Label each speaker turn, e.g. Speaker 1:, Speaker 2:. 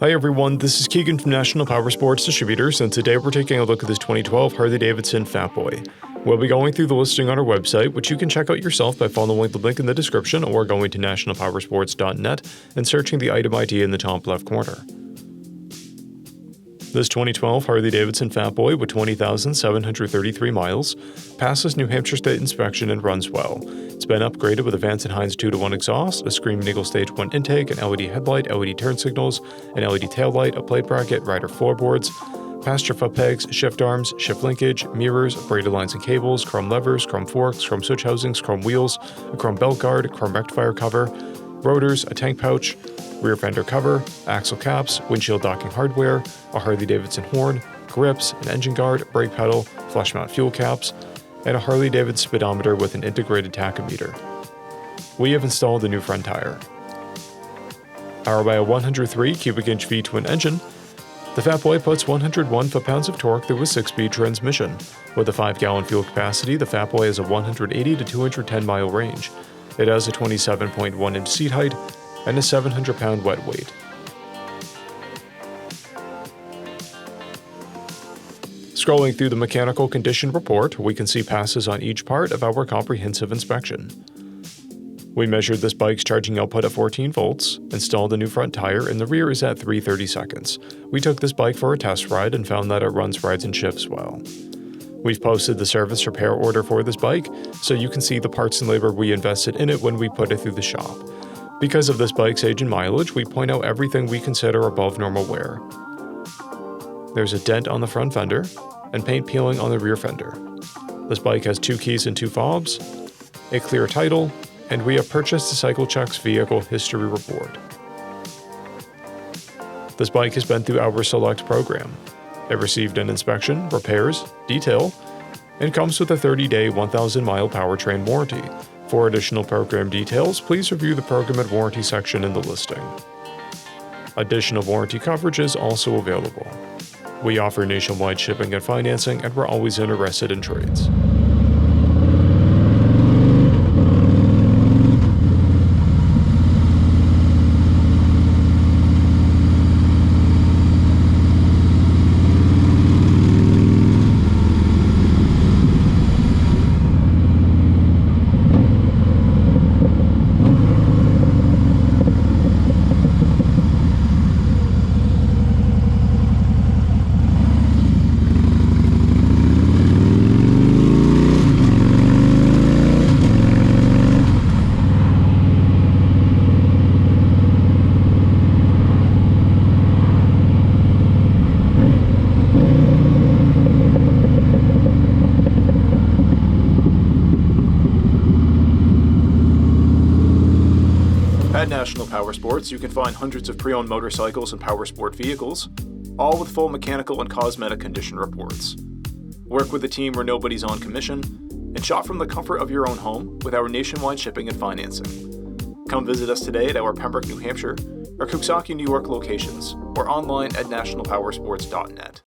Speaker 1: Hi everyone, this is Keegan from National Powersports Distributors, and today we're taking a look at this 2012 Harley-Davidson Fatboy. We'll be going through the listing on our website, which you can check out yourself by following the link in the description or going to nationalpowersports.net and searching the item ID in the top left corner. This 2012 Harley-Davidson Fatboy with 20,733 miles passes New Hampshire State inspection and runs well. It's been upgraded with a Vance & Hines 2-to-1 exhaust, a Screaming Eagle Stage 1 intake, an LED headlight, LED turn signals, an LED taillight, a plate bracket, rider floorboards, passenger foot pegs, shift arms, shift linkage, mirrors, braided lines and cables, chrome levers, chrome forks, chrome switch housings, chrome wheels, a chrome belt guard, chrome rectifier cover, rotors, a tank pouch, rear fender cover, axle caps, windshield docking hardware, a Harley-Davidson horn, grips, an engine guard, brake pedal, flush mount fuel caps, and a Harley-Davidson speedometer with an integrated tachometer. We have installed a new front tire. Powered by a 103 cubic inch V-twin engine, the Fatboy puts 101 foot-pounds of torque through a 6-speed transmission. With a 5-gallon fuel capacity, the Fatboy has a 180 to 210 mile range. It has a 27.1 inch seat height and a 700-pound wet weight. Scrolling through the mechanical condition report, we can see passes on each part of our comprehensive inspection. We measured this bike's charging output at 14 volts, installed a new front tire, and the rear is at 330 seconds. We took this bike for a test ride and found that it runs, rides, and shifts well. We've posted the service repair order for this bike, so you can see the parts and labor we invested in it when we put it through the shop. Because of this bike's age and mileage, we point out everything we consider above normal wear. There's a dent on the front fender, and paint peeling on the rear fender. This bike has 2 keys and 2 fobs, a clear title, and we have purchased the CycleCheck's vehicle history report. This bike has been through our Select program. It received an inspection, repairs, detail, and comes with a 30-day, 1,000-mile powertrain warranty. For additional program details, please review the program and warranty section in the listing. Additional warranty coverage is also available. We offer nationwide shipping and financing, and we're always interested in trades.
Speaker 2: At National Powersports, you can find hundreds of pre-owned motorcycles and powersport vehicles, all with full mechanical and cosmetic condition reports. Work with a team where nobody's on commission, and shop from the comfort of your own home with our nationwide shipping and financing. Come visit us today at our Pembroke, New Hampshire, or Coxsackie, New York locations, or online at nationalpowersports.net.